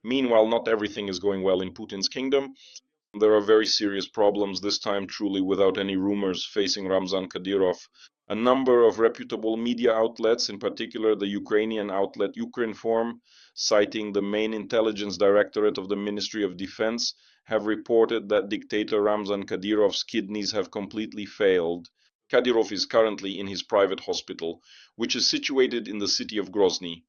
Meanwhile, not everything is going well in Putin's kingdom. There are very serious problems, this time truly without any rumors, facing Ramzan Kadyrov. A number of reputable media outlets, in particular the Ukrainian outlet Ukrinform, citing the main intelligence directorate of the Ministry of Defense, have reported that dictator Ramzan Kadyrov's kidneys have completely failed. Kadyrov is currently in his private hospital, which is situated in the city of Grozny.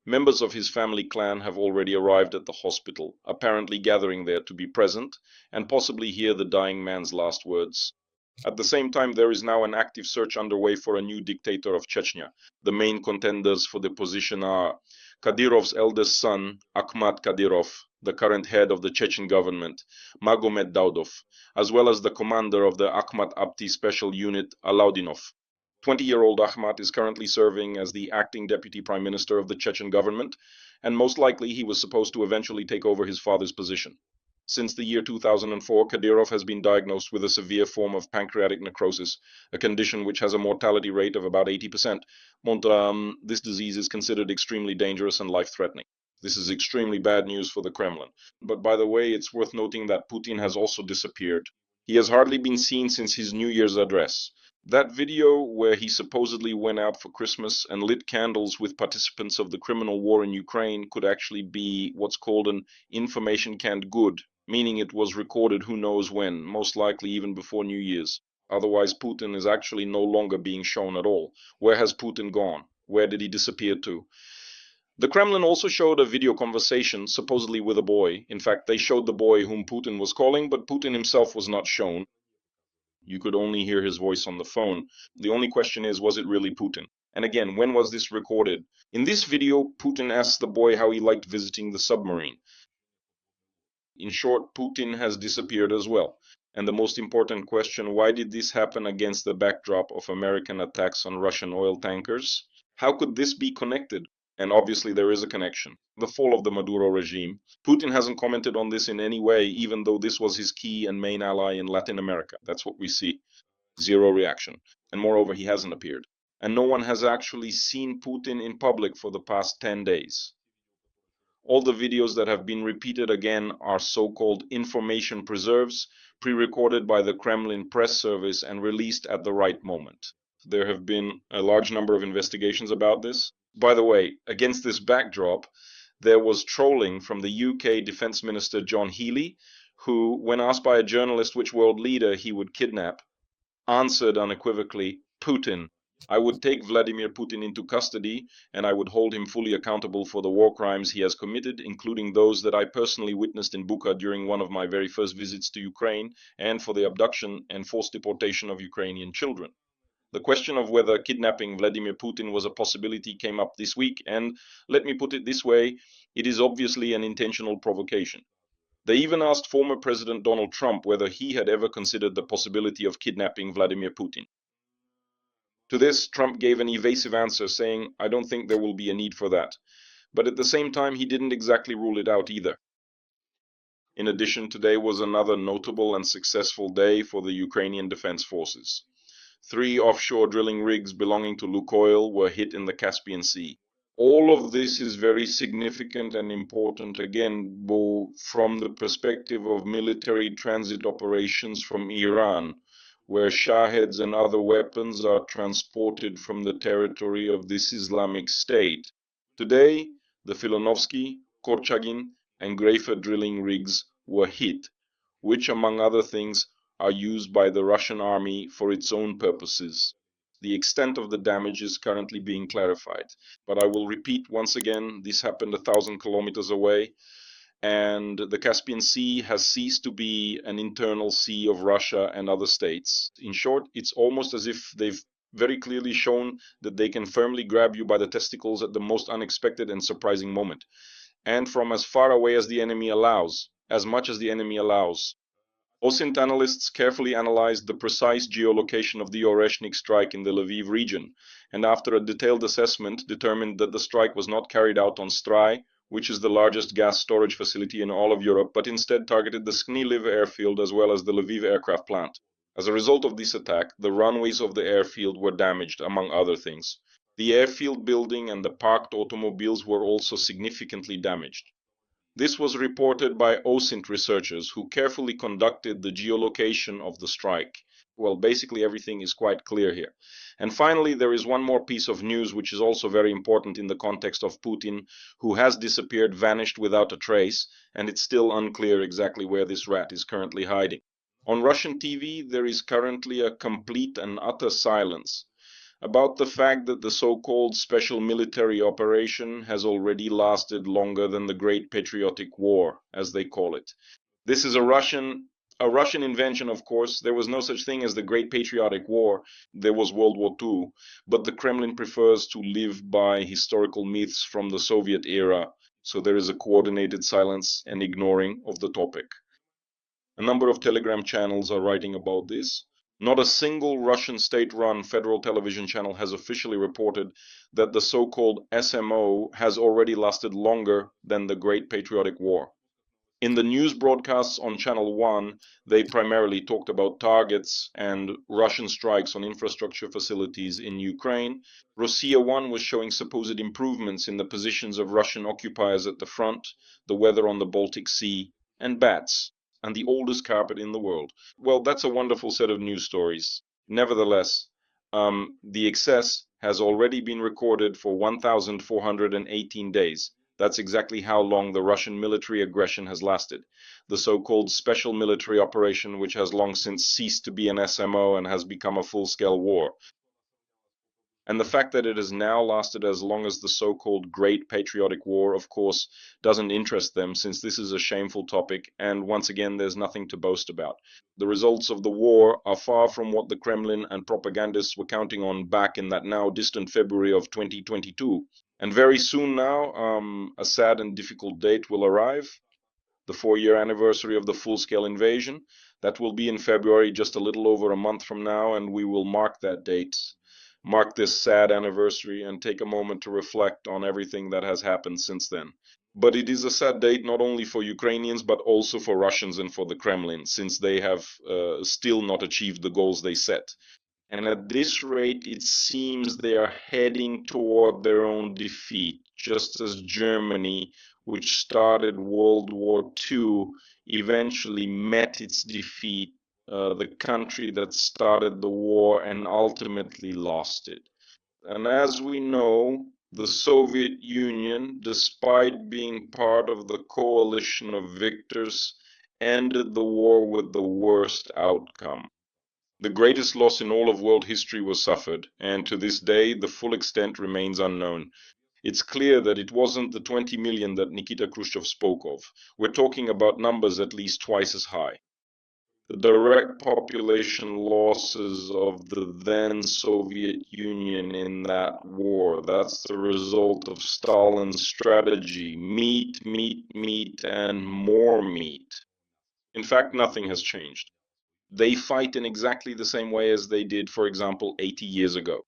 Members of his family clan have already arrived at the hospital, apparently gathering there to be present and possibly hear the dying man's last words. At the same time, there is now an active search underway for a new dictator of Chechnya. The main contenders for the position are Kadyrov's eldest son, Akhmat Kadyrov, the current head of the Chechen government, Magomed Daudov, as well as the commander of the Akhmat Abti Special Unit, Alaudinov. 20-year-old Akhmat is currently serving as the acting deputy prime minister of the Chechen government, and most likely he was supposed to eventually take over his father's position. Since the year 2004, Kadyrov has been diagnosed with a severe form of pancreatic necrosis, a condition which has a mortality rate of about 80%. This disease is considered extremely dangerous and life-threatening. This is extremely bad news for the Kremlin. But by the way, it's worth noting that Putin has also disappeared. He has hardly been seen since his New Year's address. That video where he supposedly went out for Christmas and lit candles with participants of the criminal war in Ukraine could actually be what's called an information canned good, meaning it was recorded who knows when, most likely even before New Year's. Otherwise, Putin is actually no longer being shown at all. Where has Putin gone? Where did he disappear to? The Kremlin also showed a video conversation, supposedly with a boy. In fact, they showed the boy whom Putin was calling, but Putin himself was not shown. You could only hear his voice on the phone. The only question is, was it really Putin? And again, when was this recorded? In this video, Putin asks the boy how he liked visiting the submarine. In short, Putin has disappeared as well. And the most important question, why did this happen against the backdrop of American attacks on Russian oil tankers? How could this be connected? And obviously there is a connection. The fall of the Maduro regime. Putin hasn't commented on this in any way, even though this was his key and main ally in Latin America. That's what we see. Zero reaction. And moreover, he hasn't appeared. And no one has actually seen Putin in public for the past 10 days. All the videos that have been repeated again are so-called information preserves, pre-recorded by the Kremlin press service and released at the right moment. There have been a large number of investigations about this. By the way, against this backdrop, there was trolling from the UK Defense Minister John Healey, who, when asked by a journalist which world leader he would kidnap, answered unequivocally, Putin. I would take Vladimir Putin into custody, and I would hold him fully accountable for the war crimes he has committed, including those that I personally witnessed in Bucha during one of my very first visits to Ukraine, and for the abduction and forced deportation of Ukrainian children. The question of whether kidnapping Vladimir Putin was a possibility came up this week, and let me put it this way, it is obviously an intentional provocation. They even asked former President Donald Trump whether he had ever considered the possibility of kidnapping Vladimir Putin. To this, Trump gave an evasive answer, saying, I don't think there will be a need for that. But at the same time, he didn't exactly rule it out either. In addition, today was another notable and successful day for the Ukrainian Defense Forces. 3 offshore drilling rigs belonging to Lukoil were hit in the Caspian Sea. All of this is very significant and important, again, both from the perspective of military transit operations from Iran, where Shaheds and other weapons are transported from the territory of this Islamic State. Today, the Filonovsky, Korchagin, and Greifer drilling rigs were hit, which, among other things, are used by the Russian army for its own purposes. The extent of the damage is currently being clarified. But I will repeat once again, this happened 1,000 kilometers away, and the Caspian Sea has ceased to be an internal sea of Russia and other states. In short, it's almost as if they've very clearly shown that they can firmly grab you by the testicles at the most unexpected and surprising moment, and from as far away as the enemy allows, as much as the enemy allows. OSINT analysts carefully analyzed the precise geolocation of the Oreshnik strike in the Lviv region, and after a detailed assessment determined that the strike was not carried out on Stry, which is the largest gas storage facility in all of Europe, but instead targeted the Sknyliv airfield as well as the Lviv aircraft plant. As a result of this attack, the runways of the airfield were damaged, among other things. The airfield building and the parked automobiles were also significantly damaged. This was reported by OSINT researchers who carefully conducted the geolocation of the strike. Well, basically everything is quite clear here. And finally, there is one more piece of news which is also very important in the context of Putin, who has disappeared, vanished without a trace, and it's still unclear exactly where this rat is currently hiding. On Russian TV, there is currently a complete and utter silence about the fact that the so-called special military operation has already lasted longer than the Great Patriotic War, as they call it. This is a Russian invention, of course. There was no such thing as the Great Patriotic War. There was World War II, but the Kremlin prefers to live by historical myths from the Soviet era, so there is a coordinated silence and ignoring of the topic. A number of Telegram channels are writing about this. Not a single Russian state-run federal television channel has officially reported that the so-called SMO has already lasted longer than the Great Patriotic War. In the news broadcasts on Channel 1, they primarily talked about targets and Russian strikes on infrastructure facilities in Ukraine. Rossiya 1 was showing supposed improvements in the positions of Russian occupiers at the front, the weather on the Baltic Sea, and bats, and the oldest carpet in the world. Well, that's a wonderful set of news stories. Nevertheless, the excess has already been recorded for 1,418 days. That's exactly how long the Russian military aggression has lasted. The so-called special military operation, which has long since ceased to be an SMO and has become a full-scale war. And the fact that it has now lasted as long as the so-called Great Patriotic War, of course, doesn't interest them, since this is a shameful topic, and once again, there's nothing to boast about. The results of the war are far from what the Kremlin and propagandists were counting on back in that now distant February of 2022. And very soon now, a sad and difficult date will arrive, the 4-year anniversary of the full-scale invasion. That will be in February, just a little over a month from now, and we will mark that date, mark this sad anniversary, and take a moment to reflect on everything that has happened since then. But it is a sad date not only for Ukrainians, but also for Russians and for the Kremlin, since they have still not achieved the goals they set. And at this rate, it seems they are heading toward their own defeat, just as Germany, which started World War II, eventually met its defeat, the country that started the war and ultimately lost it. And as we know, the Soviet Union, despite being part of the coalition of victors, ended the war with the worst outcome. The greatest loss in all of world history was suffered, and to this day the full extent remains unknown. It's clear that it wasn't the 20 million that Nikita Khrushchev spoke of. We're talking about numbers at least twice as high. The direct population losses of the then Soviet Union in that war, that's the result of Stalin's strategy: meat, meat, meat, and more meat. In fact, nothing has changed. They fight in exactly the same way as they did, for example, 80 years ago.